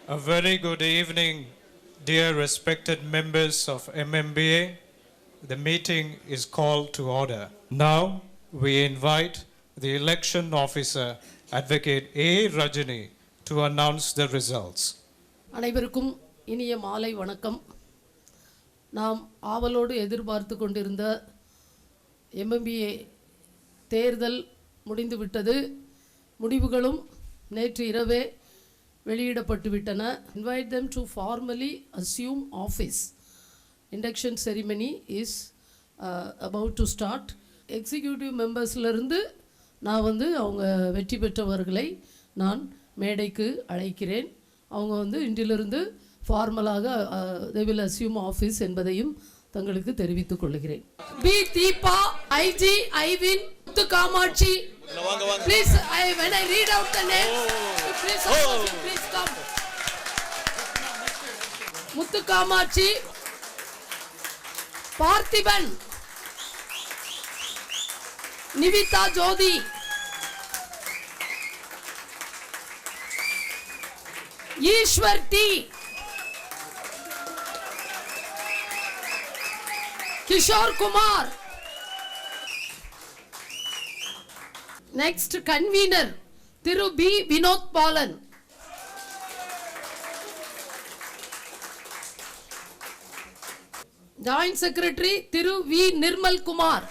A very good evening, dear respected members of MMBA. The meeting is called to order. Now we invite the election officer, Advocate A. Rajani, to announce the results. அனைவருக்கும் இனிய மாலை வணக்கம். நாம் ஆவலோடு எதிர்பார்த்து கொண்டிருந்த MMBA தேர்தல் முடிந்துவிட்டது. முடிவுகளும் நேற்று இரவே வெளியிடப்பட்டு விட்டன. Invite them to formally assume office. Induction ceremony is about to start. Executive members-லிருந்து நான் அவங்க வெற்றி பெற்றவர்களை நான் மேடைக்கு அழைக்கிறேன். அவங்க இன்றிலிருந்து ஃபார்மலாக they will assume office என்பதையும் தங்களுக்கு தெரிவித்துக் கொள்கிறேன். பி தீபா, ஐஜி, Ivin, Muthu Kamatchi. Please, when I read out the names, please come. Muthu Kamatchi, Parthiban, Nivitha Jothi, Eswar D, Kishore Kumar. Next convener Thiru P Vinoth Balan. Joint secretary Thiru V Nirmal Kumar.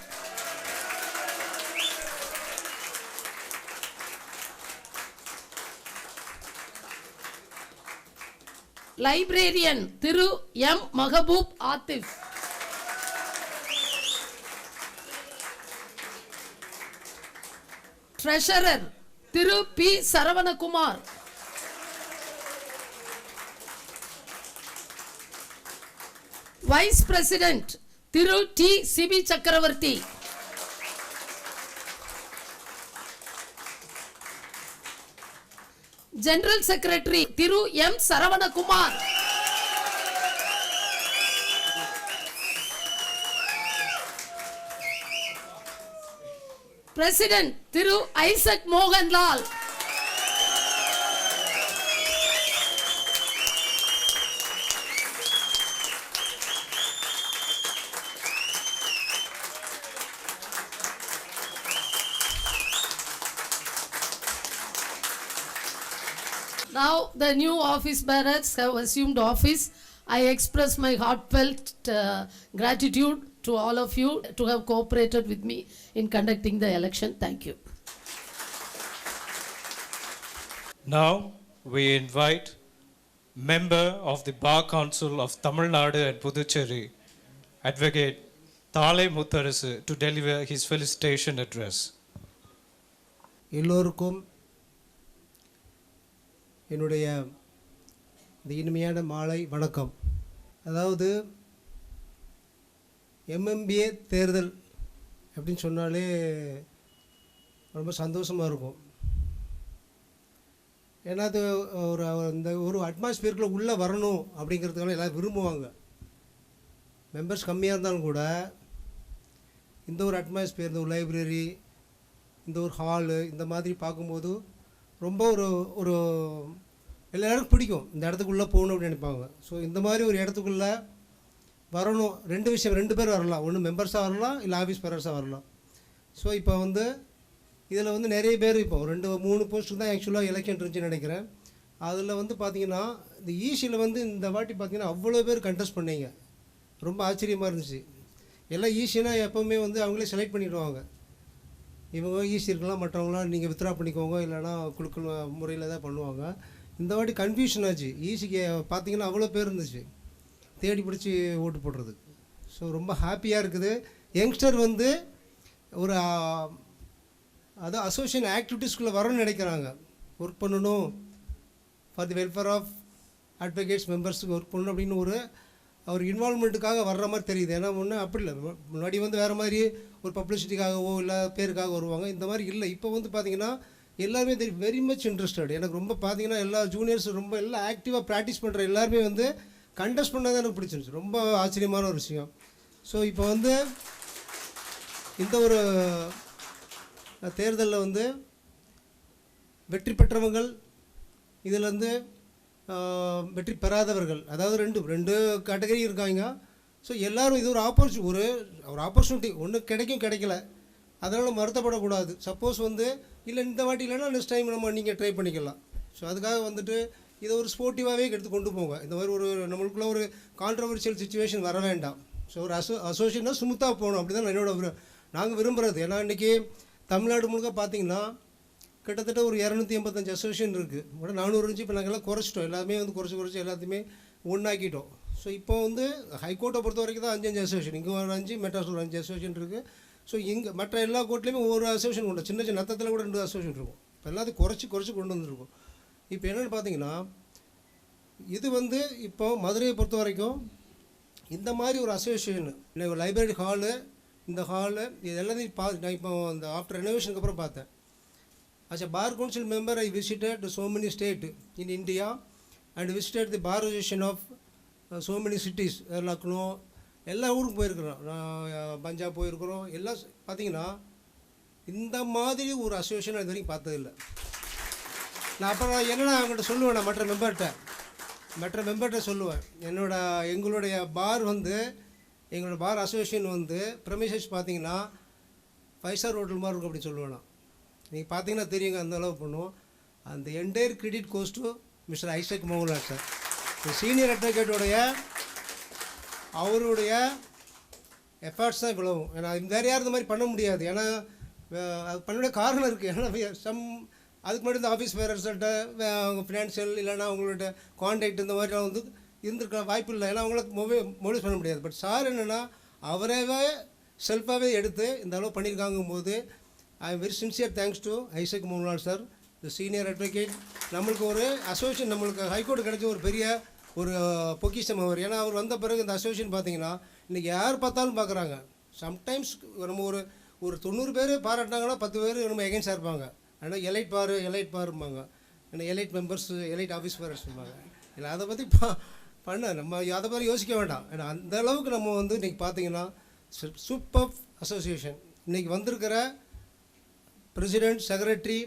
Librarian Thiru M Mahaboob Aathif. Treasurer Thiru P Saravanakumar. Vice president Thiru T Sibi Chakravarthy. General secretary Thiru M Saravanakumar. President Thiru Isaac Mohanlal. Now the new office bearers have assumed office. I express my heartfelt gratitude to all of you to have cooperated with me in conducting the election. Thank you. Now we invite member of the Bar Council of Tamil Nadu and Puducherry, Advocate Thale Mutharasu, to deliver his felicitation address. எல்லோருக்கும் என்னுடைய இந்த இனிமையான மாலை வணக்கம். அதாவது MMBA தேர்தல் அப்படின்னு சொன்னாலே ரொம்ப சந்தோஷமாக இருக்கும். ஏன்னா அது ஒரு அட்மாஸ்பியருக்குள்ளே உள்ளே வரணும் அப்படிங்கிறதுக்கான எல்லோரும் விரும்புவாங்க. மெம்பர்ஸ் கம்மியாக இருந்தாலும் கூட இந்த ஒரு அட்மாஸ்பியர், இந்த ஒரு லைப்ரரி, இந்த ஒரு ஹாலு, இந்த மாதிரி பார்க்கும்போது ரொம்ப ஒரு எல்லாருக்கும் பிடிக்கும். இந்த இடத்துக்குள்ளே போகணும் அப்படின்னு நினைப்பாங்க. ஸோ இந்த மாதிரி ஒரு இடத்துக்குள்ளே வரணும். ரெண்டு பேர் வரலாம். ஒன்று மெம்பர்ஸாக வரலாம், இல்லை ஆஃபீஸ் பேரர்ஸாக வரலாம். ஸோ இப்போ இதில் நிறைய பேர் இப்போ 2-3 போஸ்ட்டுக்கு தான் ஆக்சுவலாக எலெக்ஷன் இருந்துச்சுன்னு நினைக்கிறேன். அதில் பார்த்திங்கன்னா இந்த ஈசியில் இந்த வாட்டி பார்த்திங்கன்னா அவ்வளோ பேர் கண்டெஸ்ட் பண்ணீங்க. ரொம்ப ஆச்சரியமாக இருந்துச்சு. எல்லாம் ஈஸினா எப்போவுமே அவங்களே செலக்ட் பண்ணிடுவாங்க. இவங்க ஈஸி இருக்கலாம், மற்றவங்களாம் நீங்கள் வித்ரா பண்ணிக்கோங்க, இல்லைனா குழுக்கள் முறையில் தான் பண்ணுவாங்க. இந்த வாட்டி கன்ஃபியூஷன் ஆச்சு. ஈஸிக்கு பார்த்திங்கன்னா அவ்வளோ பேர் இருந்துச்சு தேடி பிடிச்சி ஓட்டு போடுறதுக்கு. ஸோ ரொம்ப ஹாப்பியாக இருக்குது. யங்ஸ்டர் ஒரு அதான் அசோசியேஷன் ஆக்டிவிட்டீஸ்குள்ளே வரணும்னு நினைக்கிறாங்க. ஒர்க் பண்ணணும், for the welfare of advocates மெம்பர்ஸுக்கு ஒர்க் பண்ணணும் அப்படின்னு ஒரு இன்வால்மெண்ட்டுக்காக வர்ற மாதிரி தெரியுது. ஏன்னா ஒன்று அப்படி இல்லை. முன்னாடி வேறு மாதிரி ஒரு பப்ளிசிட்டிக்காகவோ இல்லை பேருக்காக வருவாங்க. இந்த மாதிரி இல்லை. இப்போ பார்த்திங்கன்னா எல்லாருமே வெரி மச் இன்ட்ரெஸ்டட். எனக்கு ரொம்ப பார்த்திங்கன்னா எல்லா ஜூனியர்ஸ் ரொம்ப எல்லாம் ஆக்டிவாக ப்ராக்டிஸ் பண்ணுற எல்லாருமே கண்டெஸ்ட் பண்ணால் தான் எனக்கு பிடிச்சிருந்துச்சு. ரொம்ப ஆச்சரியமான ஒரு விஷயம். ஸோ இப்போ இந்த ஒரு தேர்தலில் வெற்றி பெற்றவங்கள் இதில் வெற்றி பெறாதவர்கள், அதாவது ரெண்டு கேட்டகரி இருக்காங்க. ஸோ எல்லோரும் இது ஒரு ஆப்பர்ச்சுனிட்டி ஒன்று கிடைக்கல, அதனால் வருத்தப்படக்கூடாது. சப்போஸ் இல்லை இந்த வாட்டி இல்லைன்னா நெக்ஸ்ட் டைம் நீங்கள் ட்ரை பண்ணிக்கலாம். ஸோ அதுக்காக இதை ஒரு ஸ்போர்ட்டிவாகவே எடுத்து கொண்டு போங்க. இந்த மாதிரி நம்மளுக்குள்ள ஒரு கான்ட்ரவர்ஷியல் சுச்சுவேஷன் வர வேண்டாம். ஸோ ஒரு அசோசியேஷனாக ஸ்மூத்தாக போகணும், அப்படி தான் நாங்கள் விரும்புகிறது. ஏன்னா இன்றைக்கி தமிழ்நாடு முழுக்க பார்த்திங்கன்னா கிட்டத்தட்ட ஒரு 285 அசோசியேஷன் இருக்குது. 400 இருந்துச்சு, இப்போ நாங்கள் எல்லாம் குறைச்சிட்டோம். எல்லாமே குறைச்சி எல்லாத்தையுமே ஒன்றாக்கிட்டோம். ஸோ இப்போ ஹைகோர்ட்டை பொறுத்த வரைக்கும் தான் 5 அசோசியேஷன், இங்கே ஒரு 5, மெட்ராஸில் ஒரு 5 அசோசியேஷன் இருக்குது. ஸோ இங்கே மற்ற எல்லா கோர்ட்லேயுமே ஒரு அசோசியேஷன் உண்டு. சின்ன நத்தத்தில் கூட 2 அசோசியேஷன் இருக்கும். இப்போ எல்லாத்தையும் குறைச்சி கொண்டு வந்துருக்கும். இப்போ என்னென்னு பார்த்தீங்கன்னா இது இப்போ மதுரையை பொறுத்த வரைக்கும் இந்த மாதிரி ஒரு அசோசியேஷன், லைப்ரரி ஹாலு, இந்த ஹாலு, இது எல்லாத்தையும் நான் இப்போ அந்த ஆஃப்டர் ரெனோவேஷனுக்கு அப்புறம் பார்த்தேன். As a bar council member, I visited so many states in India and visited the bar association of so many cities. Lucknow, எல்லா ஊருக்கும் போயிருக்கிறோம். நான் பஞ்சாப் போயிருக்கிறோம். எல்லாம் பார்த்தீங்கன்னா இந்த மாதிரி ஒரு அசோசியேஷன் இது வரைக்கும் பார்த்ததில்லை. நான் அப்புறம் என்னென்னா அவங்கள்ட்ட சொல்லுவேன், நான் மற்ற மெம்பர்கிட்ட சொல்லுவேன், எங்களுடைய பார் எங்களோட பார் அசோசியேஷன் ப்ரெமிசஸ் பார்த்தீங்கன்னா 5-ஸ்டார் ஹோட்டல் மாதிரி இருக்கும் அப்படின்னு சொல்லுவேன் நான். நீங்கள் பார்த்தீங்கன்னா தெரியுங்க, அந்த அளவு பண்ணுவோம். அந்த entire credit goes to mister Isaac Mohanlal sir, senior அட்வொகேட்டோடைய அவருடைய எஃபர்ட்ஸ் தான் இவ்வளவும். ஏன்னா வேறு யாரும் இந்த மாதிரி பண்ண முடியாது. ஏன்னா அது பண்ண காரணம் இருக்குது. ஏன்னா அதுக்கு முன்னாடி இந்த ஆஃபீஸ் பேரர்ஸ்கிட்ட அவங்க ஃபினான்ஷியல் இல்லைன்னா அவங்கள்ட்ட கான்டாக்ட் இந்த மாதிரிலாம் இருந்திருக்க வாய்ப்பு இல்லை. ஏன்னா அவங்கள மோடிஃபை பண்ண முடியாது. பட் சார் என்னென்னா அவரவே செல்ஃபாகவே எடுத்து இந்த அளவு பண்ணியிருக்காங்கும் போது I am very sincere thanks to Isaac Mohanlal sir, the senior advocate. நம்மளுக்கு ஒரு அசோசியேஷன், நம்மளுக்கு ஹைகோர்ட்டு கிடைச்ச ஒரு பெரிய ஒரு பொக்கிஷம் அவர். ஏன்னா அவர் வந்த பிறகு இந்த அசோசியேஷன் பார்த்தீங்கன்னா இன்றைக்கி யார் பார்த்தாலும் பார்க்குறாங்க. சம்டைம்ஸ் நம்ம ஒரு 90 பேர் பாராட்டினாங்கன்னா 10 பேர் நம்ம எகென்ஸ்டாக இருப்பாங்க. ஆனால் எலைட் பாரும்பாங்க, ஏன்னா elite members, elite office bearers இருப்பாங்க. இல்லை அதை பற்றி நம்ம அதை பற்றி யோசிக்க வேண்டாம். ஏன்னா அந்த அளவுக்கு நம்ம இன்றைக்கி பார்த்தீங்கன்னா சூப்பர் அசோசியேஷன். இன்றைக்கி வந்திருக்கிற president, secretary,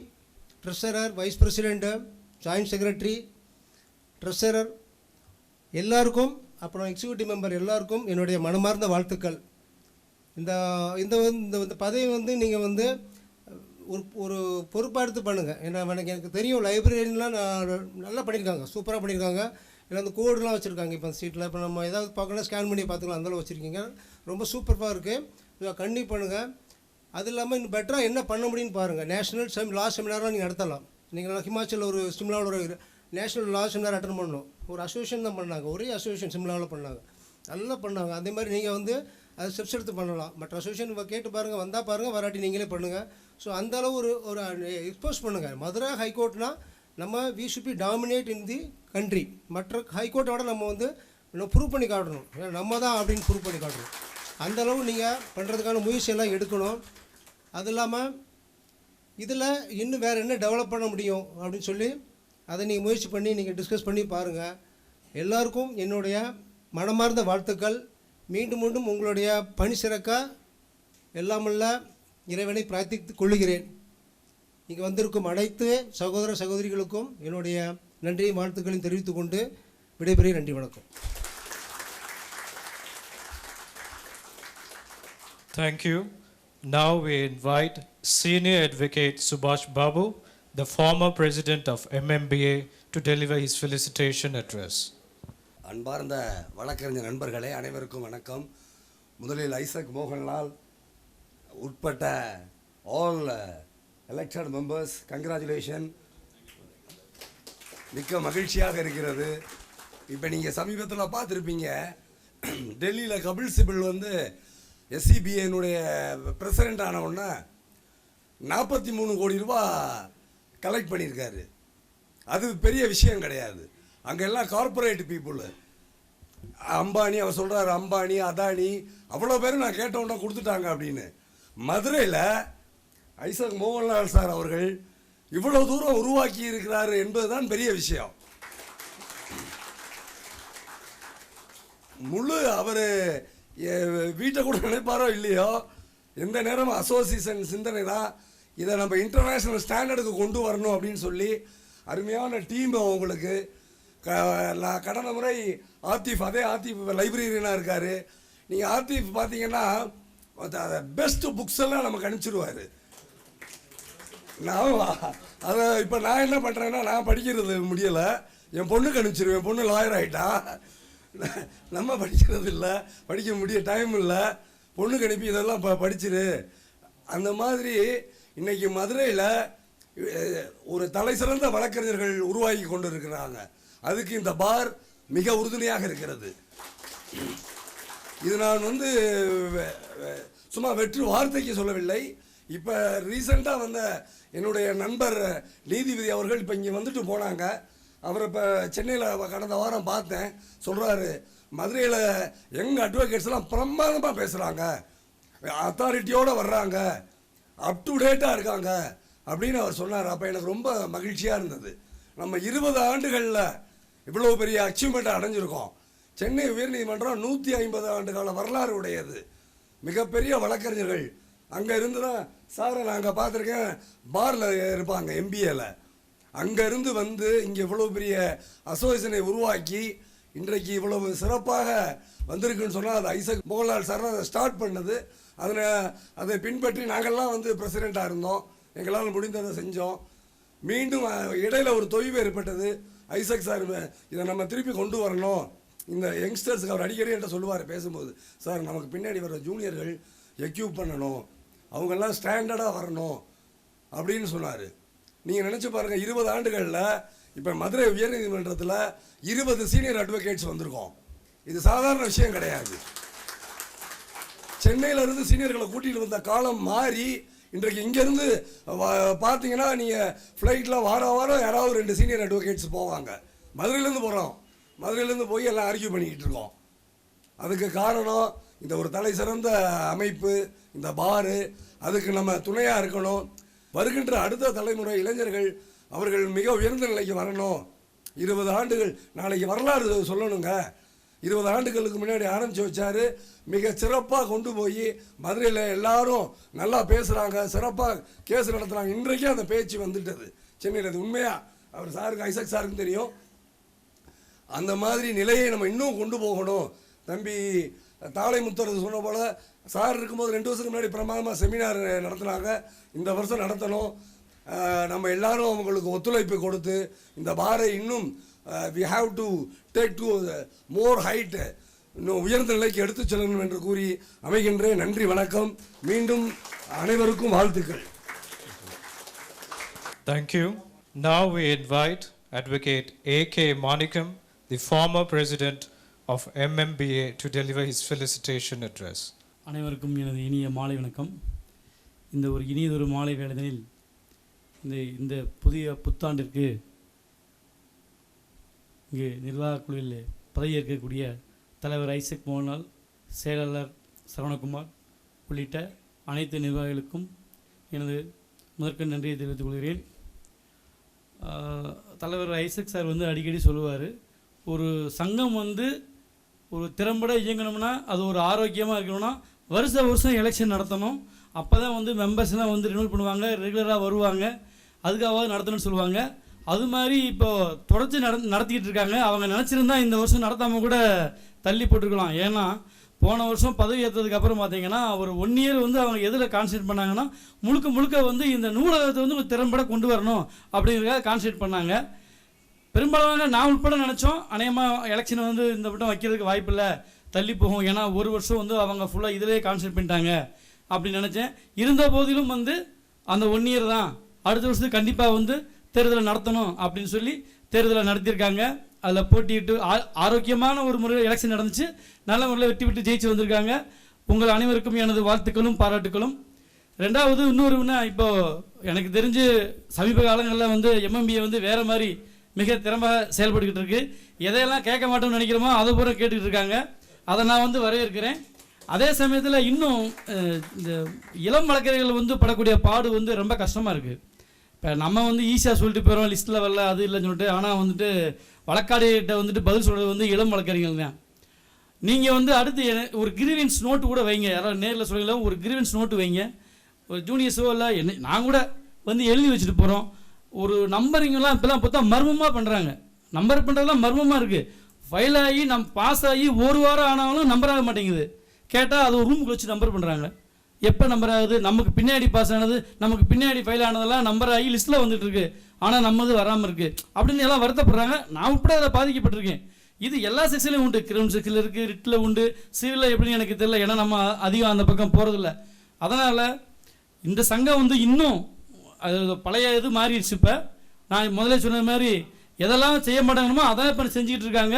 treasurer, vice president, joint secretary, treasurer எல்லாருக்கும், அப்புறம் எக்ஸிக்யூட்டிவ் மெம்பர் எல்லாருக்கும் என்னுடைய மனமார்ந்த வாழ்த்துக்கள். இந்த இந்த பதவி நீங்கள் ஒரு பொறுப்பாக எடுத்து பண்ணுங்கள். ஏன்னா எனக்கு தெரியும் லைப்ரரிலாம் நல்லா பண்ணியிருக்காங்க, சூப்பராக பண்ணியிருக்காங்க. இல்லை அந்த கோடெலாம் வச்சுருக்காங்க. இப்போ அந்த சீட்டில் இப்போ நம்ம ஏதாவது பார்க்கணும் ஸ்கேன் பண்ணி பார்த்துக்கலாம், அந்தளவு வச்சுருக்கீங்க. ரொம்ப சூப்பராக இருக்குது. கண்டிப்பாக பண்ணுங்கள். அது இல்லாமல் இன்னும் பெட்டராக என்ன பண்ண முடியும்னு பாருங்கள். நேஷனல் லா செமினாரெலாம் நீங்கள் நடத்தலாம். நீங்கள் ஹிமாச்சலில் ஒரு சிம்லாவில் ஒரு நேஷனல் லா செமினார் அட்டன் பண்ணணும். ஒரு அசோசியேஷன் தான் பண்ணாங்க, ஒரே அசோசியேஷன் சிம்லாவில் பண்ணாங்க, நல்லா பண்ணாங்க. அதே மாதிரி நீங்கள் அது ஸ்டெப்ஸ் எடுத்து பண்ணலாம். மற்ற அசோசியேஷன் கேட்டு பாருங்கள், வந்தால் பாருங்கள், வராட்டி நீங்களே பண்ணுங்கள். ஸோ அந்தளவு ஒரு எக்ஸ்போஸ் பண்ணுங்கள். மதுரை ஹைகோர்ட்னா நம்ம we should be dominate in the country. மற்ற ஹைகோர்ட்டோட நம்ம இன்னும் ப்ரூவ் பண்ணி காட்டணும், ஏன்னா நம்ம தான் அப்படின்னு ப்ரூவ் பண்ணி காட்டணும். அந்தளவு நீங்கள் பண்ணுறதுக்கான முயற்சியெல்லாம் எடுக்கணும். அது இல்லாமல் இதில் இன்னும் வேறு என்ன டெவலப் பண்ண முடியும் அப்படின்னு சொல்லி அதை நீங்கள் முயற்சி பண்ணி நீங்கள் டிஸ்கஸ் பண்ணி பாருங்கள். எல்லாருக்கும் என்னுடைய மனமார்ந்த வாழ்த்துக்கள். மீண்டும் மீண்டும் உங்களுடைய பணி சிறக்க எல்லாமல்ல இறைவனை பிரார்த்தித்துக் கொள்கிறேன். இங்கே வந்திருக்கும் அனைத்து சகோதர சகோதரிகளுக்கும் என்னுடைய நன்றியும் வாழ்த்துக்களையும் தெரிவித்துக் கொண்டு விடைபெறுகிறேன். நன்றி, வணக்கம். Thank you. Now we invite Senior Advocate Subhash Babu, the former president of MMBA, to deliver his felicitation address. அன்பார்ந்த வழக்கறிஞர் நண்பர்களே, அனைவருக்கும் வணக்கம். முதலில் ஐசக் மோகன்லால் உட்பட்ட ஆல் எலெக்டட் மெம்பர்ஸ், கங்க்ராச்சுலேஷன். மிக்க மகிழ்ச்சியாக இருக்கிறது. இப்போ நீங்கள் சமீபத்தில் பார்த்துருப்பீங்க, டெல்லியில் கபில் சிபில் எஸ்சிபிஐனுடைய பிரசிடெண்ட் ஆனவுடனே 43 கோடி ரூபா கலெக்ட் பண்ணியிருக்காரு. அது பெரிய விஷயம் கிடையாது. அங்கே எல்லாம் கார்பரேட் பீப்புள், அம்பானி, அவர் சொல்கிறார் அம்பானி, அதானி, அவ்வளோ பேரும் நான் கேட்டவுடனே கொடுத்துட்டாங்க அப்படின்னு. மதுரையில் ஐசக் மோகன்லால் சார் அவர்கள் இவ்வளோ தூரம் உருவாக்கி இருக்கிறாரு என்பது தான் பெரிய விஷயம். முழு அவர் வீட்டை கூட நினைப்பாரோ இல்லையோ, எந்த நேரமும் அசோசியேஷன் சிந்தனை தான். இதை நம்ம இன்டர்நேஷ்னல் ஸ்டாண்டர்டுக்கு கொண்டு வரணும் அப்படின்னு சொல்லி அருமையான டீம் அவங்களுக்கு. கடந்த முறை ஆத்திஃப், அதே ஆத்திஃப் லைப்ரரியனாக இருக்கார். நீங்கள் ஆத்திஃப் பார்த்தீங்கன்னா பெஸ்ட்டு புக்ஸ் எல்லாம் நமக்கு அனுப்பிச்சிடுவார். நான் அதை இப்போ நான் என்ன பண்ணுறேன்னா, நான் படிக்கிறது முடியலை, என் பொண்ணுக்கு அனுப்பிச்சிடுவேன். என் பொண்ணு லாயர் ஆகிட்டா. நம்ம படிக்கிறது இல்லை, படிக்க டைம் இல்லை, பொண்ணுக்கு அனுப்பி இதெல்லாம் படிச்சிரு. அந்த மாதிரி இன்றைக்கி மதுரையில் ஒரு தலை சிறந்த வழக்கறிஞர்கள் உருவாகி கொண்டு இருக்கிறாங்க. அதுக்கு இந்த பார் மிக உறுதுணையாக இருக்கிறது. இது நான் சும்மா வெற்று வார்த்தைக்கு சொல்லவில்லை. இப்போ ரீசெண்டாக வந்த என்னுடைய நண்பர் நீதிபதி அவர்கள் இப்போ இங்கே வந்துட்டு போனாங்க. அவரை இப்போ சென்னையில் கடந்த வாரம் பார்த்தேன். சொல்கிறாரு, மதுரையில் எங்கள் அட்வொகேட்ஸ்லாம் பிரமாதமாக பேசுகிறாங்க, அத்தாரிட்டியோடு வர்றாங்க, அப் டு டேட்டாக இருக்காங்க அப்படின்னு அவர் சொன்னார். அப்போ எனக்கு ரொம்ப மகிழ்ச்சியாக இருந்தது. நம்ம 20 ஆண்டுகளில் இவ்வளோ பெரிய அச்சீவ்மெண்ட்டை அடைஞ்சிருக்கோம். சென்னை உயர்நீதிமன்றம் 150 ஆண்டு கால வரலாறு உடையது. மிகப்பெரிய வழக்கறிஞர்கள் அங்கே இருந்து தான் சாரை நாங்கள் பார்த்துருக்கேன், பாரில் இருப்பாங்க MBAல. அங்கேருந்து வந்து இங்கே இவ்வளோ பெரிய அசோசியேஷனை உருவாக்கி இன்றைக்கு இவ்வளவு சிறப்பாக வந்திருக்குன்னு சொன்னால் அது ஐசக் மோகன்லால் சார் அதை ஸ்டார்ட் பண்ணது. அதை பின்பற்றி நாங்கள்லாம் பிரசிடெண்ட்டாக இருந்தோம். எங்களால் முடிந்ததை செஞ்சோம். மீண்டும் இடையில் ஒரு தொய்வு ஏற்பட்டது. ஐசக் சார் இதை நம்ம திருப்பி கொண்டு வரணும். இந்த யங்ஸ்டர்ஸுக்கு அவர் அடிக்கடி என்கிட்ட சொல்லுவார் பேசும்போது, சார் நமக்கு பின்னாடி வர ஜூனியர்கள் எக்யூப் பண்ணணும், அவங்கெல்லாம் ஸ்டாண்டர்டாக வரணும் அப்படின்னு சொன்னார். நீங்கள் நினச்சி பாருங்கள், 20 ஆண்டுகளில் இப்போ மதுரை உயர்நீதிமன்றத்தில் 20 சீனியர் அட்வொகேட்ஸ் வந்திருக்கோம். இது சாதாரண விஷயம் கிடையாது. சென்னையிலேருந்து சீனியர்களை கூட்டிகிட்டு வந்த காலம் மாறி இன்றைக்கு இங்கேருந்து பார்த்தீங்கன்னா நீங்கள் ஃப்ளைட்டில் வாரம் யாராவது 2 சீனியர் அட்வொகேட்ஸ் போவாங்க. மதுரையிலேருந்து போகிறோம், மதுரையிலேருந்து போய் எல்லாம் ஆர்கியூ பண்ணிக்கிட்டு இருக்கோம். அதுக்கு காரணம் இந்த ஒரு தலை சிறந்த அமைப்பு, இந்த பாரு. அதுக்கு நம்ம துணையாக இருக்கணும். வருகின்ற அடுத்த தலைமுறை இளைஞர்கள் அவர்கள் மிக உயர்ந்த நிலைக்கு வரணும். 20 ஆண்டுகள் நாளைக்கு வரலாறு சொல்லணுங்க. 20 ஆண்டுகளுக்கு முன்னாடி ஆரம்பித்து வச்சார். மிக சிறப்பாக கொண்டு போய் மதுரையில் எல்லாரும் நல்லா பேசுகிறாங்க, சிறப்பாக கேஸ் நடத்துகிறாங்க. இன்றைக்கே அந்த பேச்சு வந்துட்டது சென்னையில். அது உண்மையாக அவர் சாருக்கு, ஐசக் சாருக்கும் தெரியும். அந்த மாதிரி நிலையை நம்ம இன்னும் கொண்டு போகணும். தம்பி தாளை முத்தரது சொன்ன போல் சார் இருக்கும்போது 2 வருஷத்துக்கு முன்னாடி பிரமாதமாக செமினார் நடத்தினாங்க. இந்த வருஷம் நடத்தணும். நம்ம எல்லாரும் அவங்களுக்கு ஒத்துழைப்பு கொடுத்து இந்த பாரை இன்னும் we have to take to more height, இன்னும் உயர்ந்த நிலைக்கு எடுத்து செல்லணும் என்று கூறி அமைகின்றேன். நன்றி, வணக்கம். மீண்டும் அனைவருக்கும் வாழ்த்துக்கள். Thank you. Now we invite Advocate A.K. Manikam, the former president of MMBA, to deliver his felicitation address. அனைவருக்கும் எனது இனிய மாலை வணக்கம். இந்த ஒரு இனியதொரு மாலை வேளையில் இந்த புதிய புத்தாண்டிற்கு இங்கு நிர்வாகக் குழுவில் பதவியேற்கக்கூடிய தலைவர் ஐசக் மோகன்லால், செயலாளர் சரவணகுமார் உள்ளிட்ட அனைத்து நிர்வாகிகளுக்கும் எனது முதற்கண் நன்றியை தெரிவித்துக் கொள்கிறேன். தலைவர் ஐசக் சார் அடிக்கடி சொல்லுவார், ஒரு சங்கம் ஒரு திறம்பட இயங்கணும்னா, அது ஒரு ஆரோக்கியமாக இருக்கணும்னா வருஷம் எலெக்ஷன் நடத்தணும். அப்போ தான் மெம்பர்ஸ்லாம் ரினியூவல் பண்ணுவாங்க, ரெகுலராக வருவாங்க, அதுக்காக நடத்தணும்னு சொல்லுவாங்க. அது மாதிரி இப்போது தொடர்ச்சி நடத்திக்கிட்டு இருக்காங்க. அவங்க நினச்சிருந்தா இந்த வருஷம் நடத்தாமல் கூட தள்ளி போட்டுருக்கலாம். ஏன்னா போன வருஷம் பதவி ஏற்றதுக்கு அப்புறம் பார்த்தீங்கன்னா ஒரு 1 இயர் அவங்க எதில் கான்சன்ட்ரேட் பண்ணாங்கன்னா முழுக்க இந்த நூலகத்தை திறம்பட கொண்டு வரணும் அப்படிங்கிறதுக்காக கான்சன்ட்ரேட் பண்ணாங்க. பெரும்பாலான நான் உட்பட நினச்சோம், அநேகமாக எலெக்ஷன் இந்த வட்டம் வைக்கிறதுக்கு வாய்ப்பு இல்லை, தள்ளி போகும். ஏன்னா ஒரு வருஷம் அவங்க ஃபுல்லாக இதிலே கான்சன்ட்ரேட் பண்ணிட்டாங்க அப்படின்னு நினச்சேன். இருந்த போதிலும் அந்த 1 இயர் தான், அடுத்த வருஷத்துக்கு கண்டிப்பாக தேர்தலை நடத்தணும் அப்படின்னு சொல்லி தேர்தலை நடத்தியிருக்காங்க. அதில் போட்டியிட்டு ஆரோக்கியமான ஒரு முறையில் எலெக்ஷன் நடந்துச்சு. நல்ல முறையில் வெற்றி பெற்று ஜெயிச்சு வந்திருக்காங்க. உங்கள் அனைவருக்கும் எனது வாழ்த்துக்களும் பாராட்டுக்களும். ரெண்டாவது இன்னொருன்னா, இப்போது எனக்கு தெரிஞ்சு சமீப காலங்களில் MMBA வேறு மாதிரி மிக திறமையாக செயல்பட்டுக்கிட்டு இருக்கு. எதையெல்லாம் கேட்க மாட்டோம்னு நினைக்கிறோமோ அதை பூரா கேட்டுக்கிட்டு இருக்காங்க. அதை நான் வரவேற்கிறேன். அதே சமயத்தில் இன்னும் இந்த இளம் வழக்கறிஞர்கள் படக்கூடிய பாடு ரொம்ப கஷ்டமாக இருக்குது. இப்போ நம்ம ஈஸியாக சொல்லிட்டு போயிடும், லிஸ்ட்டில் வரல அது இல்லைன்னு சொல்லிட்டு. ஆனால் வழக்காடிகிட்ட பதில் சொல்கிறது இளம் வழக்கறிஞர்கள் தான். நீங்கள் அடுத்து ஒரு கிரீவன்ஸ் நோட்டு கூட வைங்க. யாராவது நேரில் சொல்லிங்களா, ஒரு கிரீவன்ஸ் நோட்டு வைங்க. ஒரு ஜூனியர்ஸோ இல்லை நான் கூட எழுதி வச்சுட்டு போகிறோம். ஒரு நம்பரிங்கெல்லாம் இப்போலாம் பார்த்தா மர்மமாக பண்ணுறாங்க. நம்பர் பண்ணுறதுலாம் மர்மமாக இருக்குது. ஃபைல் ஆகி பாஸ் ஆகி ஒரு வாரம் ஆனாலும் நம்பர் ஆக மாட்டேங்குது. கேட்டால் அது ஒரு ரூமுக்கு வச்சு நம்பர் பண்ணுறாங்க. எப்போ நம்பர் ஆகுது? நமக்கு பின்னாடி பாஸ் ஆனது, நமக்கு பின்னாடி ஃபைல் ஆனதெல்லாம் நம்பர் ஆகி லிஸ்ட்டில் வந்துட்டுருக்கு, ஆனால் நம்மது வராமல் இருக்குது அப்படின்னு எல்லாம் வருத்தப்படுறாங்க. நான் உட்பட அதை பாதிக்கப்பட்டிருக்கேன். இது எல்லா செக்ஷன்லையும் உண்டு. கிரிமினல் செக்ஷனில் இருக்குது, ரிட்டில் உண்டு, சிவிலில் எப்படின்னு எனக்கு தெரியல, ஏன்னா நம்ம அதிகம் அந்த பக்கம் போகிறதில்ல. அதனால் இந்த சங்கம் வந்து இன்னும் அது பழைய இது மாறிடுச்சு. இப்போ நான் முதல்ல சொன்ன மாதிரி எதெல்லாம் செய்ய மாட்டாங்கணுமோ அதான் இப்போ செஞ்சுக்கிட்டு இருக்காங்க.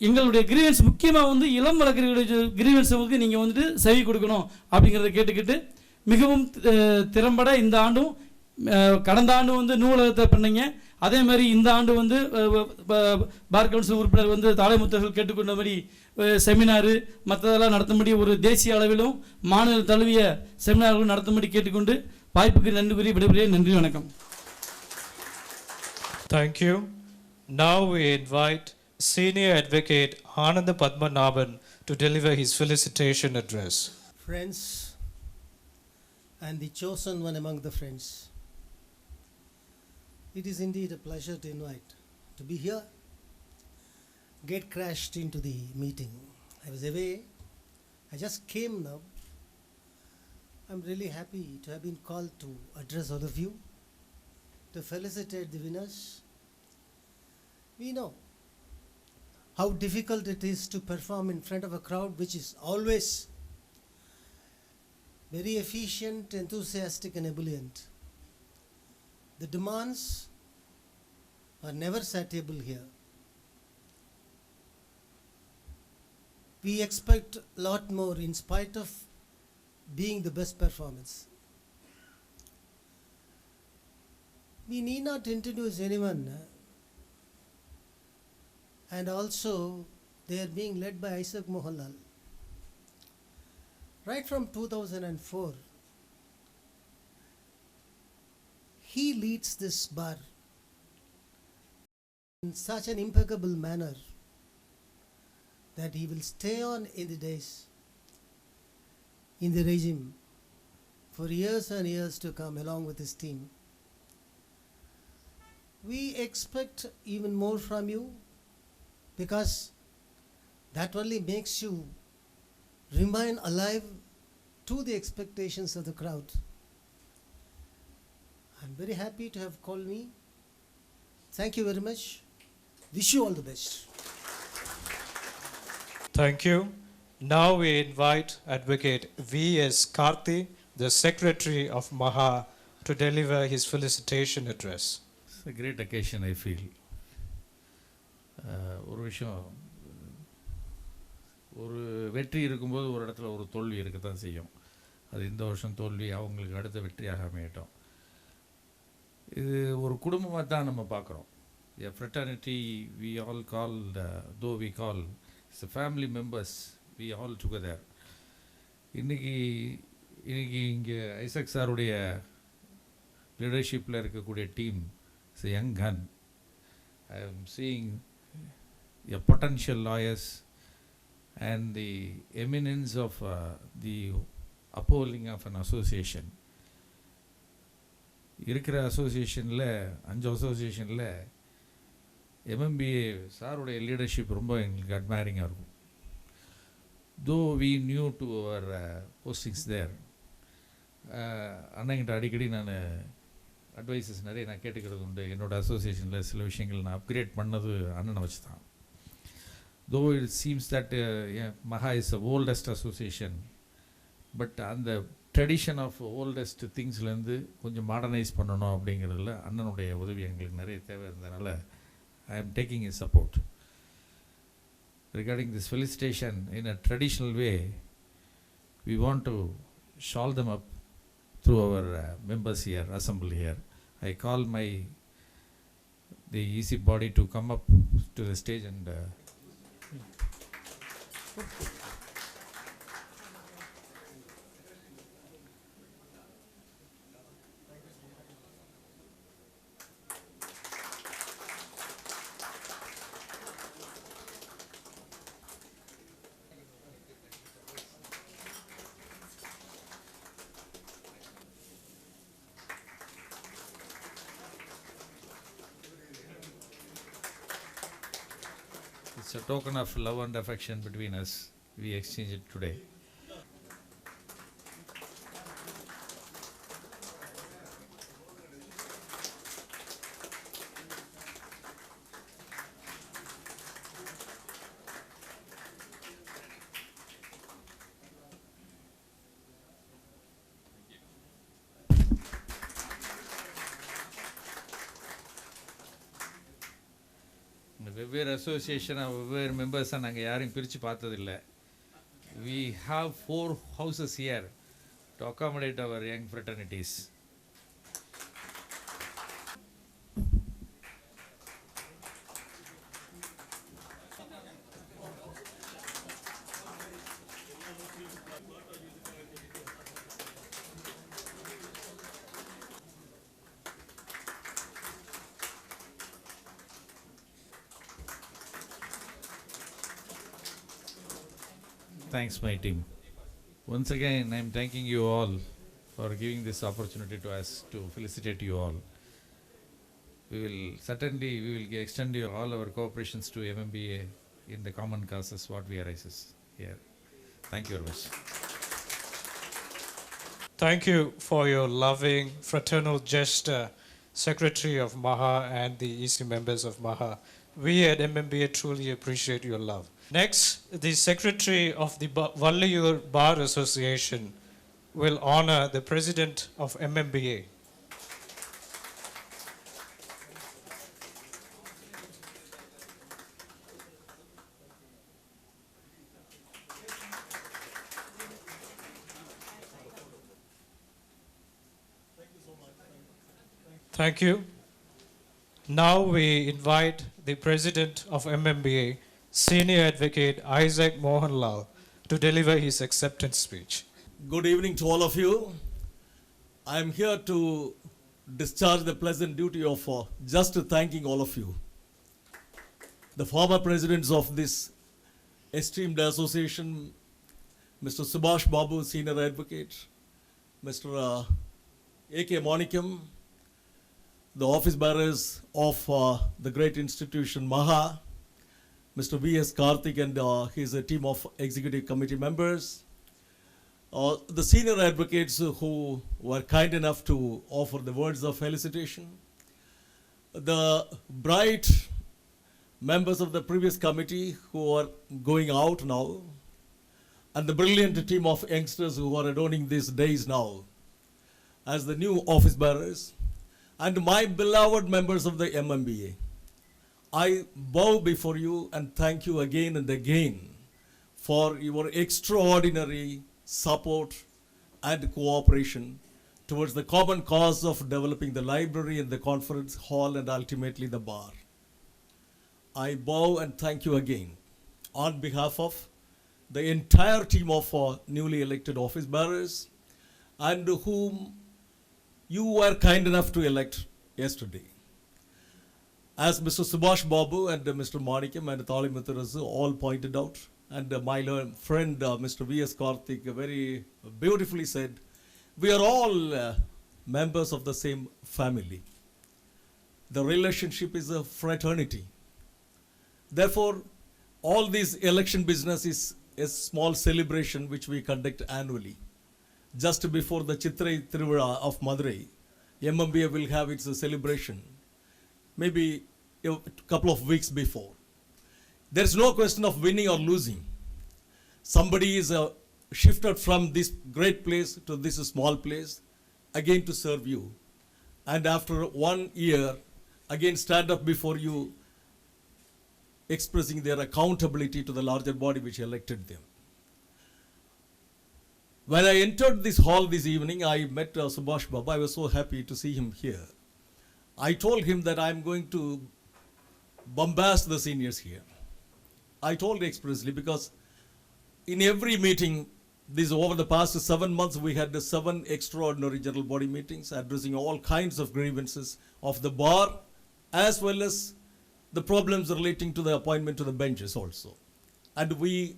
எங்களுடைய கிரீவன்ஸ் முக்கியமாக வந்து இளம் வழக்கறிஞர்களுடைய கிரீவன்ஸுக்கு நீங்கள் வந்துட்டு செவி கொடுக்கணும் அப்படிங்கிறத கேட்டுக்கிட்டு, மிகவும் திறம்பட இந்த ஆண்டும் கடந்த ஆண்டு வந்து நூலகத்தை பண்ணீங்க. அதே மாதிரி இந்த ஆண்டு வந்து பார் கவுன்சில் உறுப்பினர் வந்து தாளைமுத்தர்கள் கேட்டுக்கொண்ட மாதிரி செமினாரு மற்றதெல்லாம் நடத்தும்படி ஒரு தேசிய அளவிலும் மாநில தழுவிய செமினார்களும் நடத்தும்படி கேட்டுக்கொண்டு வாய்ப்புக்கு நன்றி கூறி விடைபெறுகிறேன். நன்றி, வணக்கம். Thank you. Now we invite Senior Advocate Ananda Padmanabhan to deliver his felicitation address. Friends, and the chosen one among the friends, it is indeed a pleasure to invite to be here. Get crashed into the meeting. I was away. I just came now. I'm really happy to have been called to address all of you, to felicitate the winners. We know how difficult it is to perform in front of a crowd which is always very efficient, enthusiastic and ebullient. The demands are never satiable here. We expect a lot more in spite of being the best performance. We need not introduce anyone, and also they are being led by Isaac Mohanlal. Right from 2004, he leads this bar in such an impeccable manner that he will stay on in the days, in the regime, for years and years to come along with his team. We expect even more from you, because that only makes you remain alive to the expectations of the crowd. I'm very happy to have called me. Thank you very much. Wish you all the best. Thank you. Now we invite Advocate V.S. Karthi, the Secretary of Maha, to deliver his felicitation address. It's a great occasion, I feel. ஒரு விஷயம், ஒரு வெற்றி இருக்கும்போது ஒரு இடத்துல ஒரு தோல்வி இருக்கத்தான் செய்யும். அது இந்த வருஷம் தோல்வி, அவங்களுக்கு அடுத்த வெற்றியாக அமையட்டும். இது ஒரு குடும்பமாக தான் நம்ம பார்க்குறோம். A fraternity we all call, though we call, it's a family members, we all together. இன்னைக்கு இங்கே ஐசக் சாருடைய லீடர்ஷிப்பில் இருக்கக்கூடிய team it's a young gun. I am seeing a potential lawyers and the eminence of the upholding of an association. இருக்கிற அசோசியேஷனில் 5 அசோசியேஷனில் MMBA சாருடைய leadership ரொம்ப எங்களுக்கு அட்மைரிங்காக இருக்கும். Though we knew to our postings there, அண்ணங்கிட்ட அடிக்கடி நான் அட்வைசஸ் நிறைய நான் கேட்டுக்கிறது உண்டு. என்னோடய அசோசியேஷனில் சில விஷயங்கள் நான் அப்கிரேட் பண்ணது அண்ணனை வச்சு தான். Though it seems that Maha is the oldest association, but அந்த ட்ரெடிஷன் ஆஃப் ஓல்டஸ்ட் திங்ஸ்லேருந்து கொஞ்சம் மாடர்னைஸ் பண்ணணும் அப்படிங்கிறதுல அண்ணனுடைய உதவி எங்களுக்கு நிறைய தேவை இருந்ததுனால I am taking his support. Regarding this felicitation, in a traditional way, we want to shawl them up through our members here, assembled here. I call the easy body to come up to the stage and It's a token of love and affection between us. We exchange it today. வெவ்வேறு association வெவ்வேறு மெம்பர்ஸாக நாங்கள் யாரையும் பிரித்து பார்த்ததில்லை. We have 4 houses here to accommodate our young fraternities. Thanks, my team. Once again, I am thanking you all for giving this opportunity to us to felicitate you all. We will extend you all our cooperations to MMBA in the common causes what we arises here. Thank you very much. Thank you for your loving fraternal gesture, Secretary of Maha and the EC members of Maha. We at MMBA truly appreciate your love. Next, the Secretary of the Vallayur Bar Association will honor the President of MMBA. Thank you. Now we invite the President of MMBA, Senior Advocate Isaac Mohanlal, to deliver his acceptance speech. Good evening to all of you. I am here to discharge the pleasant duty of just thanking all of you. The former presidents of this esteemed association, Mr. Subhash Babu, Senior Advocate, Mr. A.K. Monikam, the office bearers of the great institution Maha, Mr. V.S. Karthik and his team of executive committee members, the senior advocates who were kind enough to offer the words of felicitation, the bright members of the previous committee who are going out now, and the brilliant team of youngsters who are adorning these days now as the new office bearers, and my beloved members of the MMBA. I bow before you and thank you again and again for your extraordinary support and cooperation towards the common cause of developing the library and the conference hall and ultimately the bar. I bow and thank you again on behalf of the entire team of newly elected office bearers and whom you were kind enough to elect yesterday. As Mr. Subhash Babu and Mr. Manikam and Thalimutharasu all pointed out, and my friend Mr. V.S. Karthik very beautifully said, we are all members of the same family. The relationship is a fraternity. Therefore, all this election business is a small celebration which we conduct annually. Just before the Chitrai Trivira of Madurai, MMBA will have its celebration. Maybe a couple of weeks before. There is no question of winning or losing. Somebody is shifted from this great place to this small place, again to serve you. And after 1 year, again stand up before you, expressing their accountability to the larger body which elected them. When I entered this hall this evening, I met Subhash Babu. I was so happy to see him here. I told him that I am going to bombast the seniors here. I told expressly because in every meeting, over the past 7 months, we had 7 extraordinary general body meetings addressing all kinds of grievances of the bar as well as the problems relating to the appointment to the benches also. And we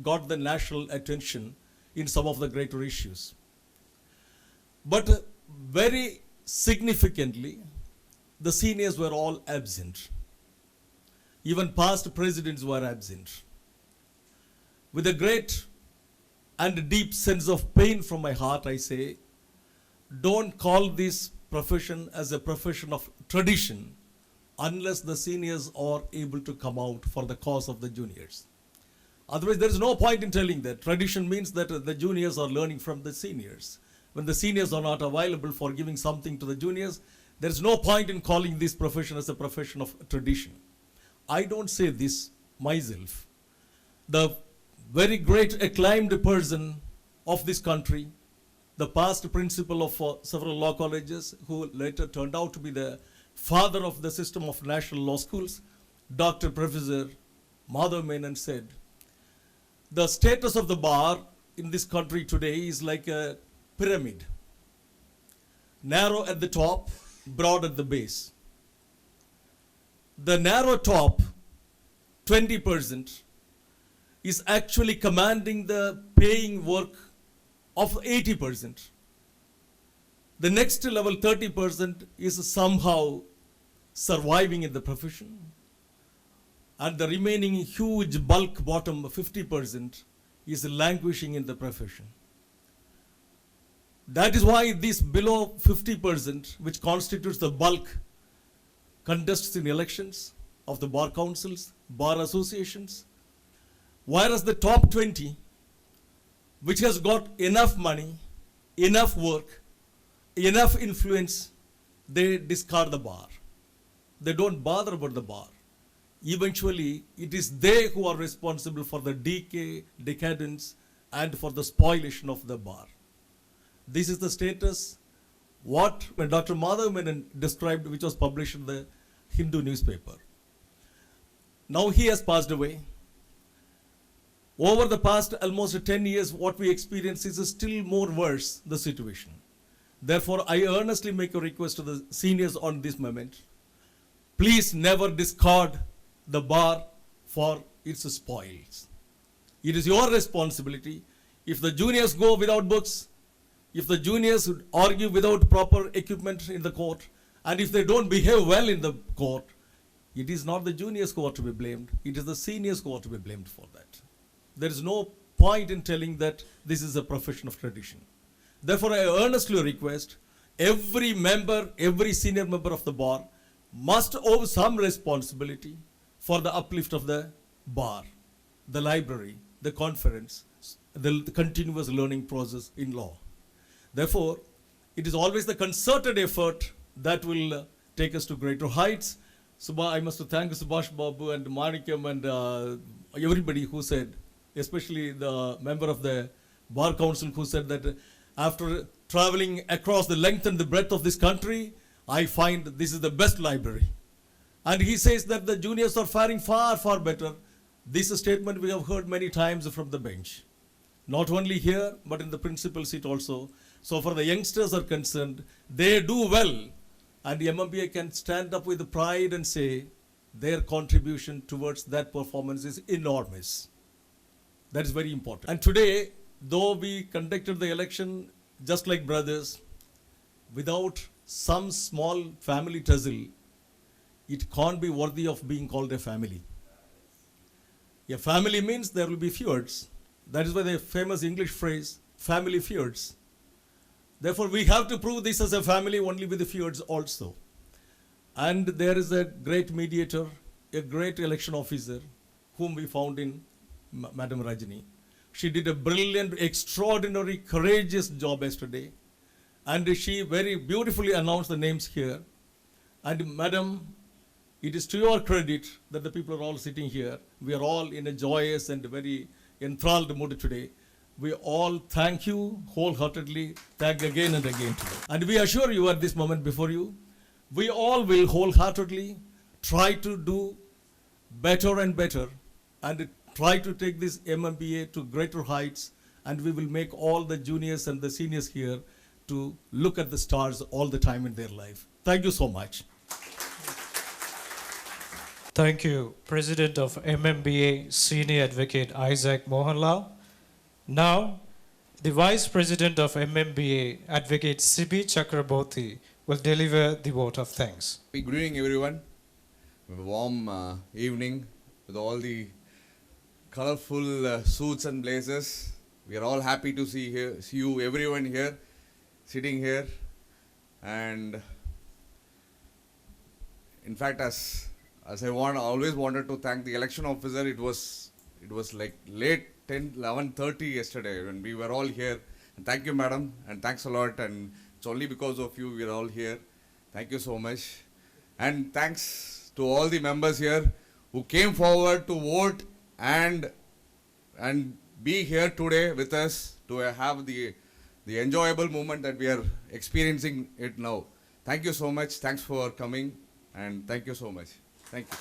got the national attention in some of the greater issues. But very significantly, the seniors were all absent. even past presidents were absent. With a great and deep sense of pain from my heart, I say, don't call this profession as a profession of tradition unless the seniors are able to come out for the cause of the juniors. Otherwise, there is no point in telling that. Tradition means that the juniors are learning from the seniors. When the seniors are not available for giving something to the juniors, there is no point in calling this profession as a profession of tradition. I don't say this myself. The very great acclaimed person of this country, the past principal of several law colleges, who later turned out to be the father of the system of national law schools, Dr. Professor Madhav Menon said, the status of the bar in this country today is like a pyramid. Narrow at the top, broad at the base. The narrow top, 20%, is actually commanding the paying work of 80%. The next level, 30%, is somehow surviving in the profession. And the remaining huge bulk bottom, 50%, is languishing in the profession. That is why this below 50%, which constitutes the bulk, contests in elections of the bar councils, bar associations, whereas the top 20, which has got enough money, enough work, enough influence, they discard the bar. They don't bother about the bar. Eventually, it is they who are responsible for the decay, decadence, and for the spoliation of the bar. This is the status what Dr. Madhav Menon described, which was published in the Hindu newspaper. Now he has passed away. Over the past almost 10 years, what we experience is still more worse, the situation. Therefore, I earnestly make a request to the seniors on this moment. Please never discard the bar for its spoils. It is your responsibility. If the juniors go without books, if the juniors argue without proper equipment in the court, and if they don't behave well in the court, it is not the juniors who are to be blamed. It is the seniors who are to be blamed for that. There is no point in telling that this is a profession of tradition. Therefore, I earnestly request every member, every senior member of the bar must owe some responsibility for the uplift of the bar, the library, the conference, the continuous learning process in law. Therefore, it is always the concerted effort that will take us to greater heights. I must thank Subhash Babu and Manikam and everybody who said, especially the member of the Bar Council who said that after traveling across the length and the breadth of this country, I find this is the best library. And he says that the juniors are faring far, far better. This statement we have heard many times from the bench. Not only here, but in the principal seat also. So for the youngsters are concerned, they do well. And the MMBA can stand up with pride and say their contribution towards that performance is enormous. That is very important. And today, though we conducted the election just like brothers, without some small family tussle, it can't be worthy of being called a family. A family means there will be feuds. That is why the famous English phrase, family feuds. Therefore, we have to prove this as a family only with the feuds also. And there is a great mediator, a great election officer, whom we found in Madam Rajini. She did a brilliant, extraordinary, courageous job yesterday. And she very beautifully announced the names here. And Madam, it is to your credit that the people are all sitting here. We are all in a joyous and very enthralled mood today. We all thank you wholeheartedly, thank again and again to you. And we assure you at this moment before you, we all will wholeheartedly try to do better and better and try to take this MMBA to greater heights, and we will make all the juniors and the seniors here to look at the stars all the time in their life. Thank you so much. Thank you, President of MMBA, Senior Advocate Isaac Mohanlal. Now, the Vice President of MMBA, Advocate Sibi Chakraborty, will deliver the vote of thanks. Good evening, everyone. warm evening with all the colorful suits and blazers. We are all happy to see you, everyone here, sitting here. And in fact, as I always wanted to thank the election officer. It was like late 11:30 yesterday when we were all here. And thank you, madam, and thanks a lot. And it's only because of you we are all here. Thank you so much. And thanks to all the members here who came forward to vote and be here today with us to have the enjoyable moment that we are experiencing it now. Thank you so much. Thanks for coming, and thank you so much. Thank you.